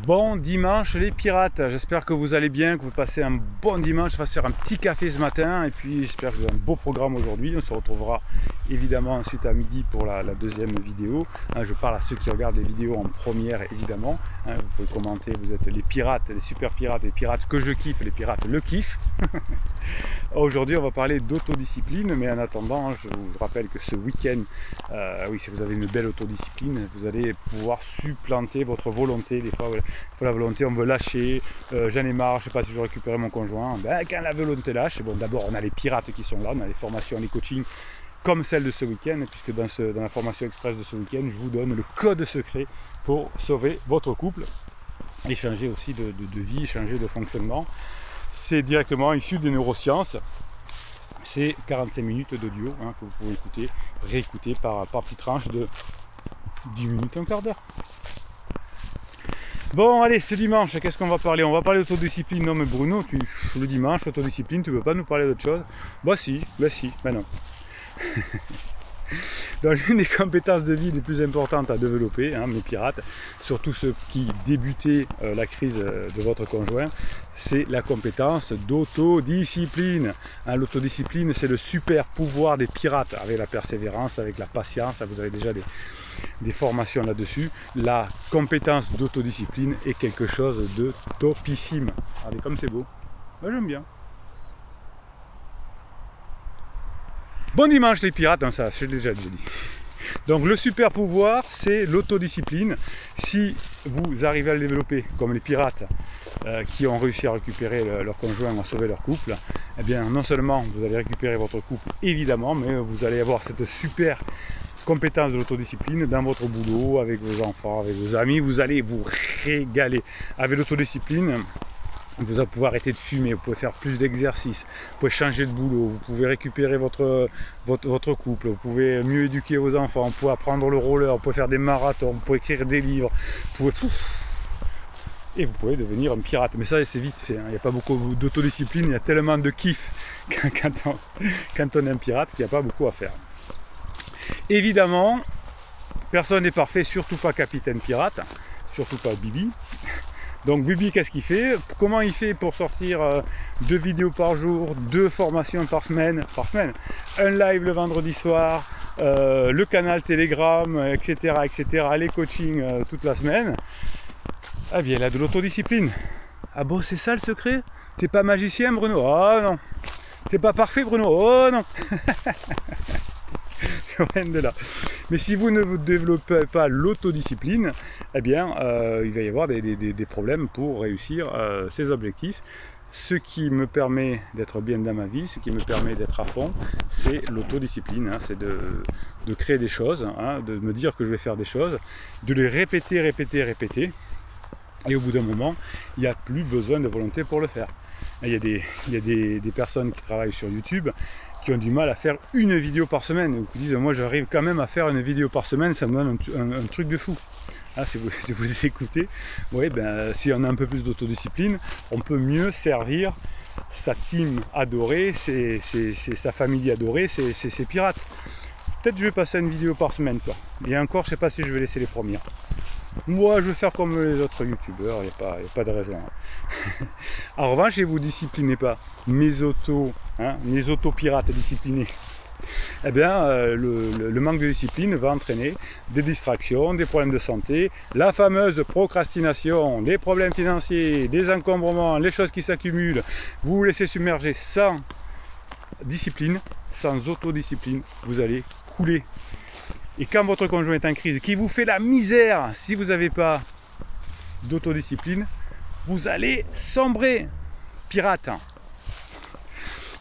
Bon dimanche les pirates, j'espère que vous allez bien, que vous passez un bon dimanche. Je vais faire un petit café ce matin et puis j'espère que vous avez un beau programme aujourd'hui. On se retrouvera évidemment ensuite à midi pour la deuxième vidéo. Je parle à ceux qui regardent les vidéos en première évidemment. Vous pouvez commenter, vous êtes les pirates, les super pirates, les pirates que je kiffe, les pirates le kiff. Aujourd'hui on va parler d'autodiscipline, mais en attendant je vous rappelle que ce week-end, oui, si vous avez une belle autodiscipline, vous allez pouvoir supplanter votre volonté. Des fois, il faut la volonté, on veut lâcher, j'en ai marre, je ne sais pas si je vais récupérer mon conjoint. Ben, quand la volonté lâche, bon, d'abord on a les pirates qui sont là, on a les formations, les coachings comme celle de ce week-end, puisque dans la formation express de ce week-end, je vous donne le code secret pour sauver votre couple et changer aussi de vie, changer de fonctionnement. C'est directement issu des neurosciences. C'est 45 minutes d'audio que vous pouvez écouter, réécouter par petites tranches de 10 minutes, un quart d'heure. Bon, allez, ce dimanche, qu'est-ce qu'on va parler? On va parler d'autodiscipline. Non, mais Bruno, le dimanche, autodiscipline, tu ne peux pas nous parler d'autre chose? Bah si, ben non. Donc, l'une des compétences de vie les plus importantes à développer, mes pirates, surtout ceux qui débutaient la crise de votre conjoint, c'est la compétence d'autodiscipline. L'autodiscipline, c'est le super pouvoir des pirates, avec la persévérance, avec la patience. Vous avez déjà des formations là-dessus. La compétence d'autodiscipline est quelque chose de topissime. Regardez comme c'est beau. Moi, j'aime bien. Bon dimanche les pirates, non, ça j'ai déjà dit. Donc le super pouvoir c'est l'autodiscipline. Si vous arrivez à le développer comme les pirates qui ont réussi à récupérer leur conjoint, à sauver leur couple, eh bien non seulement vous allez récupérer votre couple évidemment, mais vous allez avoir cette super compétence de l'autodiscipline dans votre boulot, avec vos enfants, avec vos amis, vous allez vous régaler. Avec l'autodiscipline, vous allez pouvoir arrêter de fumer, vous pouvez faire plus d'exercices, vous pouvez changer de boulot, vous pouvez récupérer votre couple, vous pouvez mieux éduquer vos enfants, vous pouvez apprendre le roller, vous pouvez faire des marathons, vous pouvez écrire des livres, vous pouvez... Et vous pouvez devenir un pirate. Mais ça c'est vite fait, il n'y a pas beaucoup d'autodiscipline, il y a tellement de kiff quand on est un pirate qu'il n'y a pas beaucoup à faire. Évidemment, personne n'est parfait, surtout pas Capitaine Pirate, surtout pas Bibi. Donc Bibi, qu'est-ce qu'il fait? Comment il fait pour sortir 2 vidéos par jour, 2 formations par semaine, un live le vendredi soir, le canal Telegram, etc., les coachings toute la semaine? Ah bien, il a de l'autodiscipline. Ah bon, c'est ça le secret? T'es pas magicien, Bruno? Oh non. T'es pas parfait, Bruno? Oh non. Rien de là. Mais si vous ne vous développez pas l'autodiscipline, eh bien, il va y avoir des problèmes pour réussir ces objectifs. Ce qui me permet d'être bien dans ma vie, ce qui me permet d'être à fond, c'est l'autodiscipline. C'est de créer des choses, de me dire que je vais faire des choses, de les répéter. Et au bout d'un moment, il n'y a plus besoin de volonté pour le faire. Il y a des personnes qui travaillent sur YouTube qui ont du mal à faire une vidéo par semaine, ou qui disent moi j'arrive quand même à faire une vidéo par semaine, ça me donne un truc de fou. Si vous écoutez, ouais, si on a un peu plus d'autodiscipline, on peut mieux servir sa team adorée, sa famille adorée, ses pirates. Peut-être je vais passer à une vidéo par semaine, quoi. Et encore, je ne sais pas si je vais laisser les premières. Moi, je vais faire comme les autres youtubeurs, il n'y a pas de raison. En revanche, si vous ne disciplinez pas mes auto-pirates disciplinés, eh bien, le manque de discipline va entraîner des distractions, des problèmes de santé, la fameuse procrastination, des problèmes financiers, des encombrements, les choses qui s'accumulent. Vous vous laissez submerger sans discipline, sans autodiscipline, vous allez couler. Et quand votre conjoint est en crise, qui vous fait la misère, si vous n'avez pas d'autodiscipline, vous allez sombrer, pirate.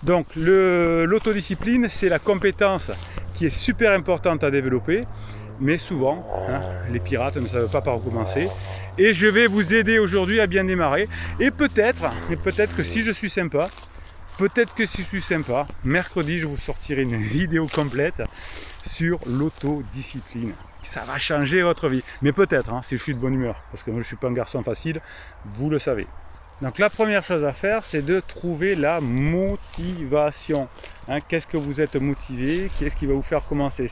Donc l'autodiscipline, c'est la compétence qui est super importante à développer, mais souvent, les pirates ne savent pas par où commencer. Et je vais vous aider aujourd'hui à bien démarrer. Et peut-être que si je suis sympa, mercredi, je vous sortirai une vidéo complète sur l'autodiscipline. Ça va changer votre vie. Mais peut-être, si je suis de bonne humeur, parce que moi je ne suis pas un garçon facile, vous le savez. Donc la première chose à faire, c'est de trouver la motivation. Qu'est-ce que vous êtes motivé? Qu'est-ce qui va vous faire commencer?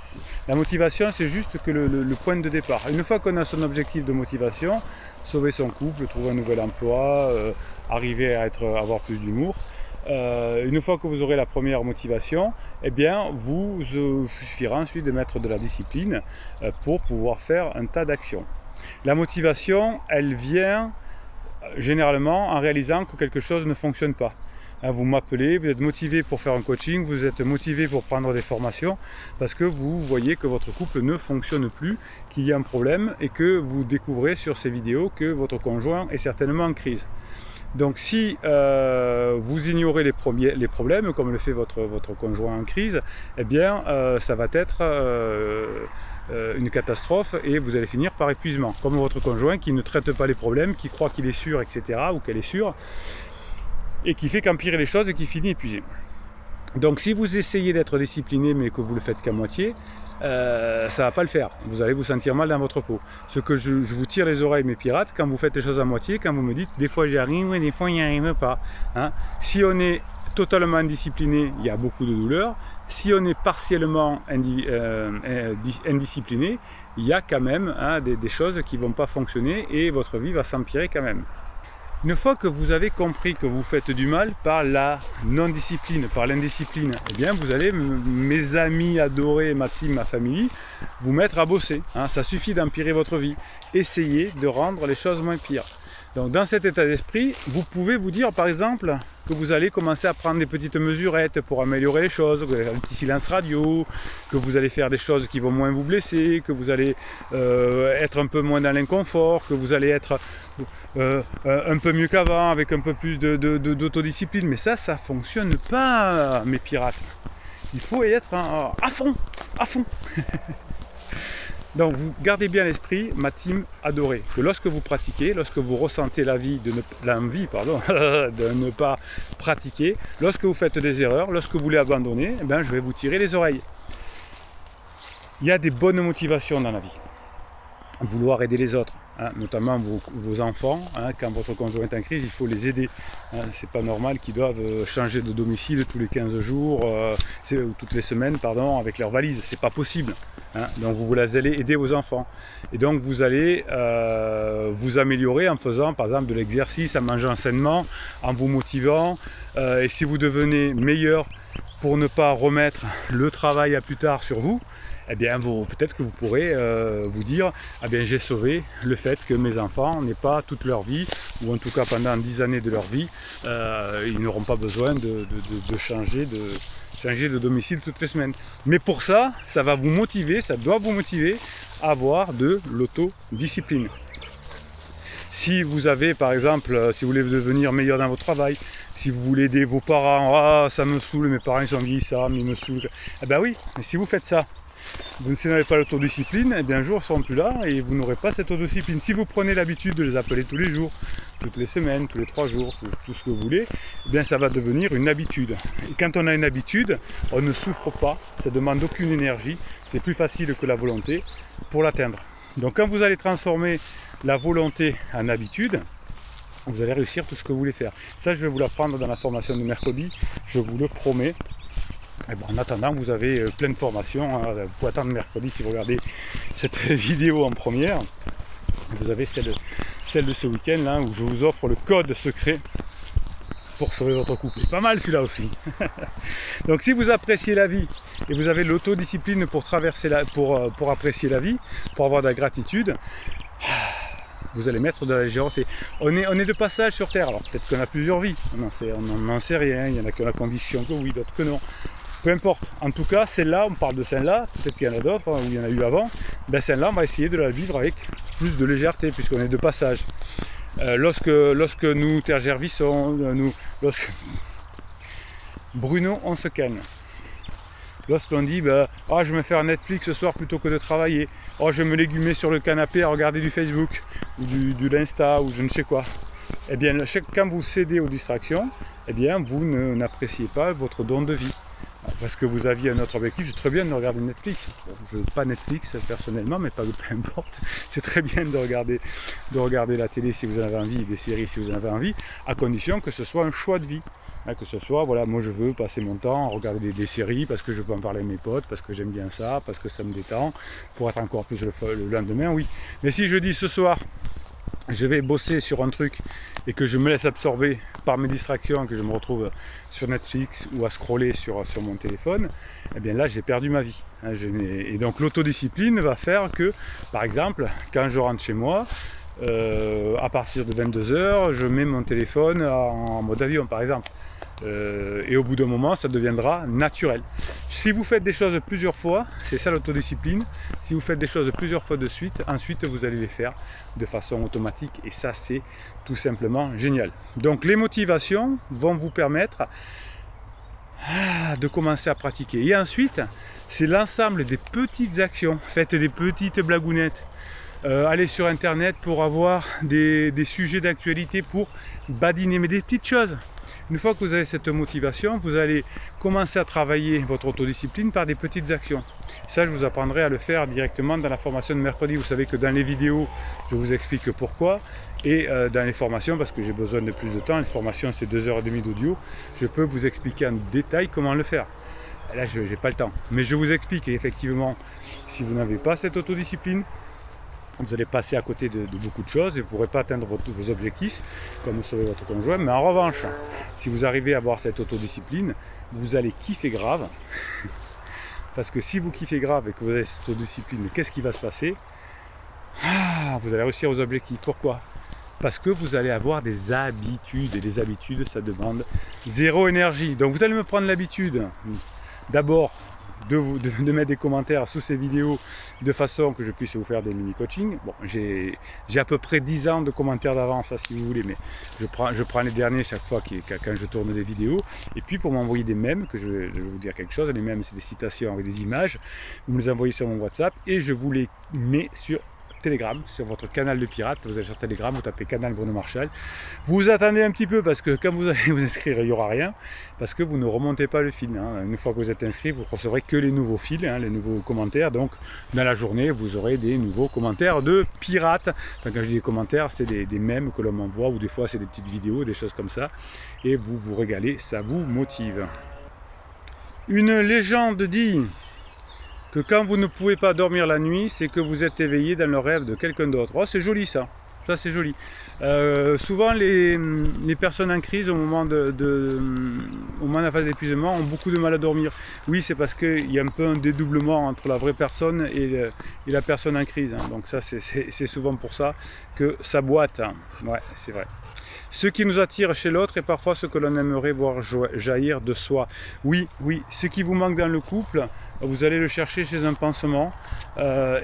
La motivation, c'est juste que le point de départ. Une fois qu'on a son objectif de motivation, sauver son couple, trouver un nouvel emploi, arriver à avoir plus d'humour. Une fois que vous aurez la première motivation, eh bien, vous suffira ensuite de mettre de la discipline pour pouvoir faire un tas d'actions. La motivation, elle vient généralement en réalisant que quelque chose ne fonctionne pas. Vous m'appelez, vous êtes motivé pour faire un coaching, vous êtes motivé pour prendre des formations parce que vous voyez que votre couple ne fonctionne plus, qu'il y a un problème et que vous découvrez sur ces vidéos que votre conjoint est certainement en crise. Donc si vous ignorez les problèmes, comme le fait votre conjoint en crise, eh bien ça va être une catastrophe et vous allez finir par épuisement. Comme votre conjoint qui ne traite pas les problèmes, qui croit qu'il est sûr, etc. ou qu'elle est sûre, et qui fait qu'empirer les choses et qui finit épuisé. Donc si vous essayez d'être discipliné mais que vous le faites qu'à moitié, ça ne va pas le faire. Vous allez vous sentir mal dans votre peau. Ce que je vous tire les oreilles mes pirates quand vous faites les choses à moitié, quand vous me dites des fois j'y arrive, des fois il n'y arrive pas. Hein. Si on est totalement indiscipliné, il y a beaucoup de douleur. Si on est partiellement indiscipliné, il y a quand même des choses qui ne vont pas fonctionner et votre vie va s'empirer quand même. Une fois que vous avez compris que vous faites du mal par la non-discipline, par l'indiscipline, eh bien vous allez, mes amis adorés, ma team, ma famille, vous mettre à bosser. Hein. Ça suffit d'empirer votre vie. Essayez de rendre les choses moins pires. Donc dans cet état d'esprit, vous pouvez vous dire par exemple que vous allez commencer à prendre des petites mesurettes pour améliorer les choses, un petit silence radio, que vous allez faire des choses qui vont moins vous blesser, que vous allez être un peu moins dans l'inconfort, que vous allez être un peu mieux qu'avant, avec un peu plus d'autodiscipline. Mais ça ne fonctionne pas, mes pirates. Il faut y être à fond, à fond. Donc vous gardez bien à l'esprit, ma team adorée, que lorsque vous pratiquez, lorsque vous ressentez l'envie de ne pas pratiquer, lorsque vous faites des erreurs, lorsque vous voulez abandonner, eh bien, je vais vous tirer les oreilles. Il y a des bonnes motivations dans la vie. Vouloir aider les autres, hein, notamment vos enfants, hein, quand votre conjoint est en crise, il faut les aider. Hein, c'est pas normal qu'ils doivent changer de domicile tous les 15 jours, ou toutes les semaines, pardon, avec leur valise. C'est pas possible. Hein, donc vous allez aider vos enfants. Et donc vous allez vous améliorer en faisant par exemple de l'exercice, en mangeant sainement, en vous motivant. Et si vous devenez meilleur pour ne pas remettre le travail à plus tard sur vous, eh bien peut-être que vous pourrez vous dire ah bien j'ai sauvé le fait que mes enfants n'aient pas toute leur vie, ou en tout cas pendant 10 années de leur vie, ils n'auront pas besoin de changer de domicile toutes les semaines. Mais pour ça, ça va vous motiver, ça doit vous motiver à avoir de l'autodiscipline. Si vous avez par exemple, si vous voulez devenir meilleur dans votre travail, si vous voulez aider vos parents, ah ça me saoule, mes parents ils sont vieillissants, ils me saoulent. Eh bien oui, mais si vous faites ça, vous n'avez pas l'autodiscipline, et bien un jour ils ne seront plus là et vous n'aurez pas cette autodiscipline. Si vous prenez l'habitude de les appeler tous les jours, toutes les semaines, tous les 3 jours, tout ce que vous voulez, eh bien ça va devenir une habitude. Et quand on a une habitude, on ne souffre pas, ça ne demande aucune énergie, c'est plus facile que la volonté pour l'atteindre. Donc quand vous allez transformer la volonté en habitude, vous allez réussir tout ce que vous voulez faire. Ça je vais vous l'apprendre dans la formation de mercredi, je vous le promets. Et bon, en attendant, vous avez plein de formations. Hein. Vous pouvez attendre mercredi si vous regardez cette vidéo en première. Vous avez celle de ce week-end là où je vous offre le code secret pour sauver votre couple. C'est pas mal celui-là aussi. Donc si vous appréciez la vie et vous avez l'autodiscipline pour pour apprécier la vie, pour avoir de la gratitude, vous allez mettre de la légèreté. On est de passage sur Terre, alors peut-être qu'on a plusieurs vies, on n'en sait rien, il y en a qui ont la conviction que oui, d'autres que non. Peu importe, en tout cas, celle-là, on parle de celle-là, peut-être qu'il y en a d'autres, ou il y en a eu avant, ben celle-là, on va essayer de la vivre avec plus de légèreté, puisqu'on est de passage. Lorsque nous tergiversons, Bruno, on se calme. Lorsqu'on dit je vais me faire Netflix ce soir plutôt que de travailler, je vais me légumer sur le canapé à regarder du Facebook ou du l'Insta ou je ne sais quoi, eh bien quand vous cédez aux distractions, eh bien vous n'appréciez pas votre don de vie parce que vous aviez un autre objectif. C'est très bien de regarder Netflix, je veux pas Netflix personnellement, mais peu importe, c'est très bien de regarder la télé si vous en avez envie, des séries si vous en avez envie, à condition que ce soit un choix de vie. Que ce soit, voilà, moi je veux passer mon temps à regarder des séries parce que je peux en parler à mes potes, parce que j'aime bien ça, parce que ça me détend, pour être encore plus le lendemain, oui. Mais si je dis ce soir, je vais bosser sur un truc et que je me laisse absorber par mes distractions, que je me retrouve sur Netflix ou à scroller sur mon téléphone, eh bien là j'ai perdu ma vie. Et donc l'autodiscipline va faire que, par exemple, quand je rentre chez moi, à partir de 22 h, je mets mon téléphone en mode avion par exemple. Et au bout d'un moment, ça deviendra naturel. Si vous faites des choses plusieurs fois, c'est ça l'autodiscipline, si vous faites des choses plusieurs fois de suite, ensuite vous allez les faire de façon automatique et ça c'est tout simplement génial. Donc les motivations vont vous permettre de commencer à pratiquer. Et ensuite, c'est l'ensemble des petites actions. Faites des petites blagounettes. Allez sur internet pour avoir des sujets d'actualité pour badiner, mais des petites choses. Une fois que vous avez cette motivation, vous allez commencer à travailler votre autodiscipline par des petites actions. Ça, je vous apprendrai à le faire directement dans la formation de mercredi. Vous savez que dans les vidéos, je vous explique pourquoi. Et dans les formations, parce que j'ai besoin de plus de temps, les formations c'est 2h30 d'audio, je peux vous expliquer en détail comment le faire. Et là, je n'ai pas le temps. Mais je vous explique, et effectivement, si vous n'avez pas cette autodiscipline, vous allez passer à côté de beaucoup de choses et vous ne pourrez pas atteindre vos objectifs, comme sauver votre conjoint. Mais en revanche, si vous arrivez à avoir cette autodiscipline, vous allez kiffer grave. Parce que si vous kiffez grave et que vous avez cette autodiscipline, qu'est-ce qui va se passer? Vous allez réussir vos objectifs. Pourquoi? Parce que vous allez avoir des habitudes. Et des habitudes, ça demande zéro énergie. Donc vous allez me prendre l'habitude d'abord de mettre des commentaires sous ces vidéos de façon que je puisse vous faire des mini-coachings. Bon, j'ai à peu près 10 ans de commentaires d'avance, si vous voulez, mais je prends les derniers chaque fois quand je tourne des vidéos. Et puis pour m'envoyer des mèmes, que je vais vous dire quelque chose, les mèmes c'est des citations avec des images, vous me les envoyez sur mon WhatsApp et je vous les mets sur Telegram, sur votre canal de pirate. Vous allez sur Telegram, vous tapez canal Bruno Marchal. Vous attendez un petit peu parce que quand vous allez vous inscrire, il n'y aura rien, parce que vous ne remontez pas le fil. Une fois que vous êtes inscrit, vous ne recevrez que les nouveaux fils, les nouveaux commentaires. Donc dans la journée, vous aurez des nouveaux commentaires de pirates. Enfin, quand je dis des commentaires, c'est des mèmes que l'on m'envoie, ou des fois c'est des petites vidéos, des choses comme ça. Et vous vous régalez, ça vous motive. Une légende dit que quand vous ne pouvez pas dormir la nuit, c'est que vous êtes éveillé dans le rêve de quelqu'un d'autre. Oh, c'est joli ça. Ça c'est joli. Souvent les personnes en crise au moment de la phase d'épuisement ont beaucoup de mal à dormir. Oui, c'est parce qu'il y a un peu un dédoublement entre la vraie personne et la personne en crise. Donc ça c'est souvent pour ça que ça boite. Ouais, c'est vrai. Ce qui nous attire chez l'autre est parfois ce que l'on aimerait voir jaillir de soi. Oui, ce qui vous manque dans le couple, vous allez le chercher chez un pansement.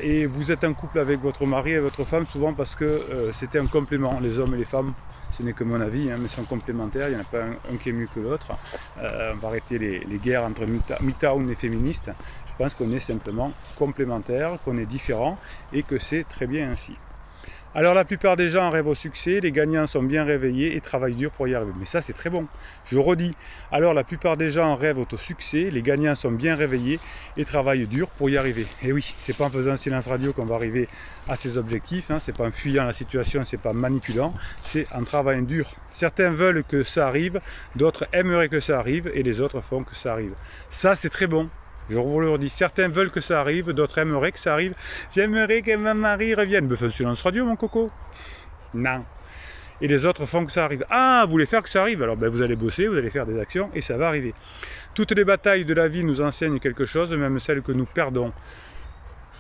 Et vous êtes en couple avec votre mari et votre femme souvent parce que c'était un complément. Les hommes et les femmes, ce n'est que mon avis, mais sont complémentaires. Il n'y en a pas un qui est mieux que l'autre. On va arrêter les guerres entre MGTOW et féministes. Je pense qu'on est simplement complémentaires, qu'on est différents et que c'est très bien ainsi. Alors la plupart des gens rêvent au succès, les gagnants sont bien réveillés et travaillent dur pour y arriver. Mais ça c'est très bon, je redis. Alors la plupart des gens rêvent au succès, les gagnants sont bien réveillés et travaillent dur pour y arriver. Et oui, c'est pas en faisant silence radio qu'on va arriver à ses objectifs, c'est pas en fuyant la situation, c'est pas en manipulant, c'est en travaillant dur. Certains veulent que ça arrive, d'autres aimeraient que ça arrive et les autres font que ça arrive. Ça c'est très bon. Je vous le redis, certains veulent que ça arrive, d'autres aimeraient que ça arrive. J'aimerais que ma mari revienne. Mais fais un silence radio, mon coco. Non. Et les autres font que ça arrive. Ah, vous voulez faire que ça arrive? Alors vous allez bosser, vous allez faire des actions et ça va arriver. Toutes les batailles de la vie nous enseignent quelque chose, même celles que nous perdons.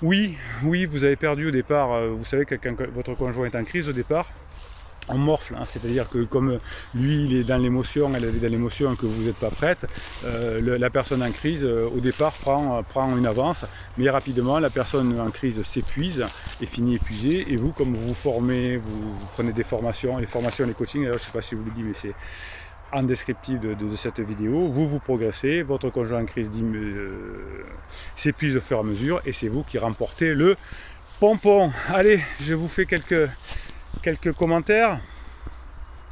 Oui, vous avez perdu au départ. Vous savez que quand votre conjoint est en crise au départ, on morfle, c'est-à-dire que comme lui il est dans l'émotion, elle est dans l'émotion et que vous n'êtes pas prête, la personne en crise au départ prend une avance, mais rapidement la personne en crise s'épuise et finit épuisée, et vous comme vous vous formez, vous prenez des formations, les coachings, alors, je ne sais pas si je vous le dis, mais c'est en descriptif de cette vidéo, vous progressez, votre conjoint en crise s'épuise au fur et à mesure, et c'est vous qui remportez le pompon. Allez, je vous fais quelques commentaires.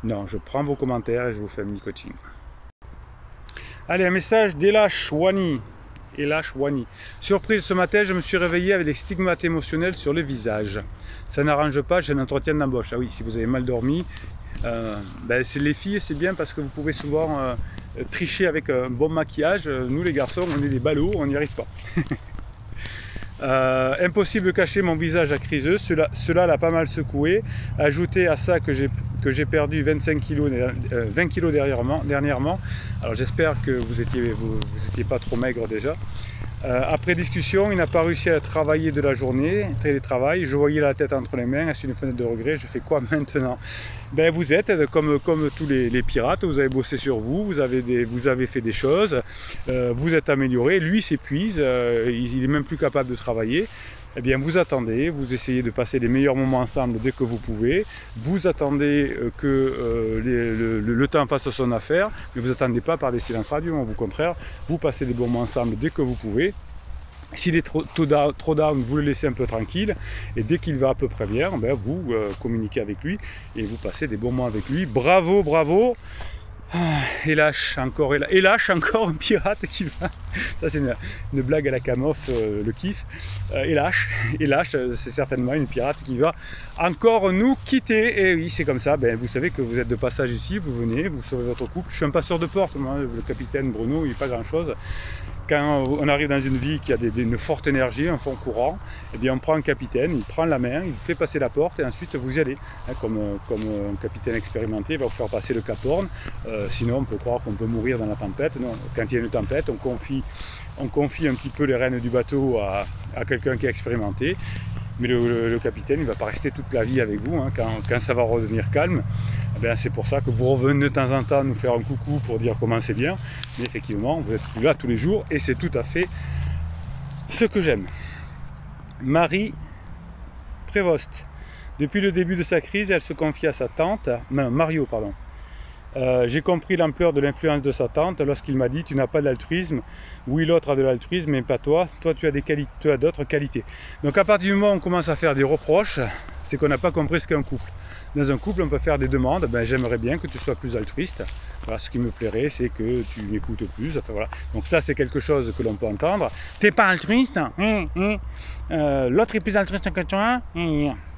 Non, je prends vos commentaires et je vous fais un mini coaching. Allez, un message d'Ela Chouani. Surprise, ce matin, je me suis réveillé avec des stigmates émotionnels sur le visage. Ça n'arrange pas, j'ai un entretien d'embauche. Ah oui, si vous avez mal dormi, les filles, c'est bien parce que vous pouvez souvent tricher avec un bon maquillage. Nous, les garçons, on est des ballots, on n'y arrive pas. Impossible de cacher mon visage à criseux, cela l'a pas mal secoué. Ajoutez à ça que j'ai perdu 20 kg dernièrement. Alors j'espère que vous étiez pas trop maigre déjà. Après discussion, il n'a pas réussi à travailler de la journée, télétravail. Je voyais la tête entre les mains, est-ce une fenêtre de regret? Je fais quoi maintenant? Ben, vous êtes comme tous les pirates, vous avez bossé sur vous, vous avez fait des choses, vous êtes amélioré, lui s'épuise, il n'est même plus capable de travailler. Eh bien, vous attendez, vous essayez de passer les meilleurs moments ensemble dès que vous pouvez, vous attendez que le temps fasse son affaire, mais vous n'attendez pas par des silences radieux, au contraire, vous passez des bons moments ensemble dès que vous pouvez. S'il est trop down, vous le laissez un peu tranquille, et dès qu'il va à peu près bien, ben, vous communiquez avec lui, et vous passez des bons moments avec lui. Bravo, bravo! Et lâche encore un pirate qui va. Ça c'est une blague à la Camoff, le kiff. Et lâche, c'est certainement une pirate qui va encore nous quitter. Et oui, c'est comme ça. Ben, vous savez que vous êtes de passage ici, vous venez, vous sauvez votre couple. Je suis un passeur de porte, moi, le capitaine Bruno, il n'est pas grand chose. Quand on arrive dans une vie qui a une forte énergie, un fort courant, eh bien on prend un capitaine, il prend la main, il vous fait passer la porte et ensuite vous y allez. Comme un capitaine expérimenté, il va vous faire passer le Cap Horn. Sinon on peut croire qu'on peut mourir dans la tempête. Non, quand il y a une tempête, on confie un petit peu les rênes du bateau à quelqu'un qui est expérimenté. Mais le capitaine, il ne va pas rester toute la vie avec vous. Hein. Quand ça va redevenir calme, eh c'est pour ça que vous revenez de temps en temps nous faire un coucou pour dire comment c'est bien. Mais effectivement, vous êtes plus là tous les jours et c'est tout à fait ce que j'aime. Marie Prévost. Depuis le début de sa crise, elle se confie à sa tante, Mario, pardon. J'ai compris l'ampleur de l'influence de sa tante lorsqu'il m'a dit « Tu n'as pas d'altruisme. Oui, l'autre a de l'altruisme, mais pas toi. Toi, tu as d'autres qualités. » Donc à partir du moment où on commence à faire des reproches, c'est qu'on n'a pas compris ce qu'est un couple. Dans un couple, on peut faire des demandes. Ben, j'aimerais bien que tu sois plus altruiste. Voilà, ce qui me plairait, c'est que tu m'écoutes plus. Enfin, voilà. Donc ça, c'est quelque chose que l'on peut entendre. T'es pas altruiste, l'autre est plus altruiste que toi.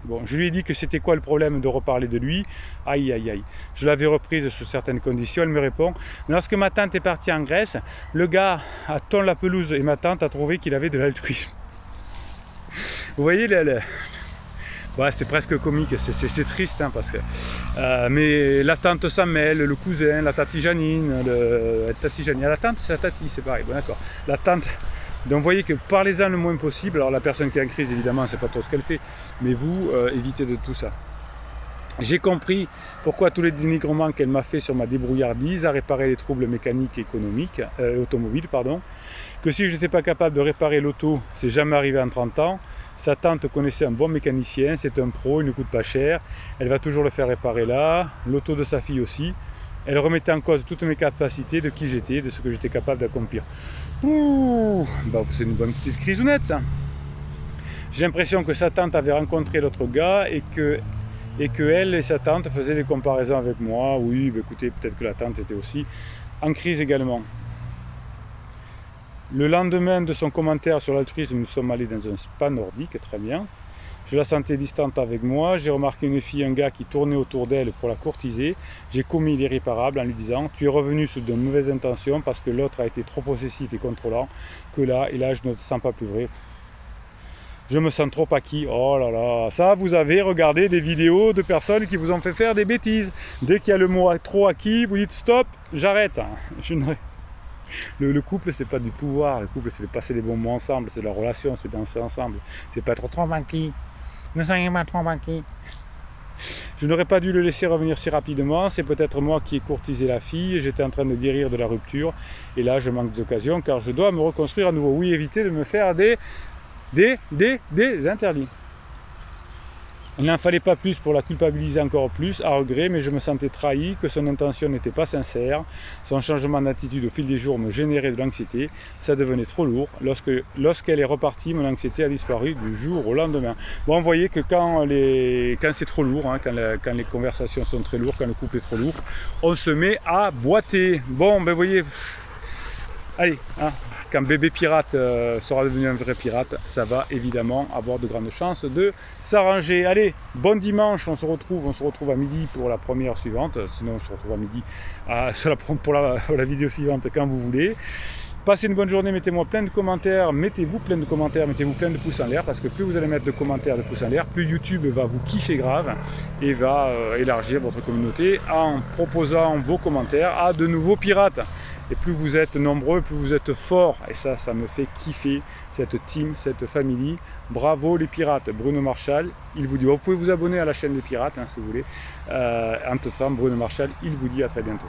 Bon, je lui ai dit que c'était quoi le problème de reparler de lui. Aïe, aïe, aïe. Je l'avais reprise sous certaines conditions. Elle me répond, lorsque ma tante est partie en Grèce, le gars a tondu la pelouse et ma tante a trouvé qu'il avait de l'altruisme. Vous voyez, ouais, c'est presque comique, c'est triste hein, parce que. Mais la tante s'en mêle, le cousin, la tati Janine, la tante c'est la tati, c'est pareil, bon d'accord. La tante. Donc vous voyez que parlez-en le moins possible. Alors la personne qui est en crise, évidemment, c'est pas trop ce qu'elle fait, mais vous, évitez de tout ça. J'ai compris pourquoi tous les dénigrements qu'elle m'a fait sur ma débrouillardise à réparer les troubles mécaniques et automobiles, que si je n'étais pas capable de réparer l'auto, c'est jamais arrivé en 30 ans. Sa tante connaissait un bon mécanicien, c'est un pro, il ne coûte pas cher, elle va toujours le faire réparer là, l'auto de sa fille aussi. Elle remettait en cause toutes mes capacités, de qui j'étais, de ce que j'étais capable d'accomplir. Ouh, bah c'est une bonne petite crisounette ça. J'ai l'impression que sa tante avait rencontré l'autre gars et que elle et sa tante faisaient des comparaisons avec moi. Oui, bah écoutez, peut-être que la tante était aussi en crise également. Le lendemain de son commentaire sur l'altruisme, nous sommes allés dans un spa nordique, très bien. Je la sentais distante avec moi, j'ai remarqué une fille, un gars qui tournait autour d'elle pour la courtiser. J'ai commis l'irréparable en lui disant « Tu es revenu sous de mauvaises intentions parce que l'autre a été trop possessif et contrôlant, que là, et là, je ne te sens pas plus vrai. Je me sens trop acquis. » Oh là là, ça, vous avez regardé des vidéos de personnes qui vous ont fait faire des bêtises. Dès qu'il y a le mot « trop acquis », vous dites « Stop, j'arrête. » Le couple, c'est pas du pouvoir, le couple, c'est de passer des bons moments ensemble, c'est de la relation, c'est danser ensemble. C'est pas être trop acquis. Ne soyez pas trop acquis. Je n'aurais pas dû le laisser revenir si rapidement, c'est peut-être moi qui ai courtisé la fille, j'étais en train de guérir de la rupture, et là je manque d'occasion car je dois me reconstruire à nouveau. Oui, éviter de me faire des interdits. Il n'en fallait pas plus pour la culpabiliser encore plus, à regret, mais je me sentais trahi, que son intention n'était pas sincère. Son changement d'attitude au fil des jours me générait de l'anxiété, ça devenait trop lourd. Lorsqu'elle est repartie, mon anxiété a disparu du jour au lendemain. Bon, vous voyez que quand c'est trop lourd, hein, quand les conversations sont très lourdes, quand le couple est trop lourd, on se met à boiter. Bon, ben vous voyez, allez, hein. Quand bébé pirate sera devenu un vrai pirate, ça va évidemment avoir de grandes chances de s'arranger. Allez, bon dimanche, on se retrouve à midi pour la première suivante, sinon on se retrouve à midi pour la vidéo suivante quand vous voulez. Passez une bonne journée, mettez-moi plein de commentaires, mettez-vous plein de commentaires, mettez-vous plein de pouces en l'air, parce que plus vous allez mettre de commentaires, de pouces en l'air, plus YouTube va vous kiffer grave et va élargir votre communauté en proposant vos commentaires à de nouveaux pirates. Et plus vous êtes nombreux, plus vous êtes forts. Et ça me fait kiffer, cette team, cette famille. Bravo les pirates. Bruno Marchal, il vous dit, vous pouvez vous abonner à la chaîne des pirates, hein, si vous voulez. En tout temps, Bruno Marchal, il vous dit à très bientôt.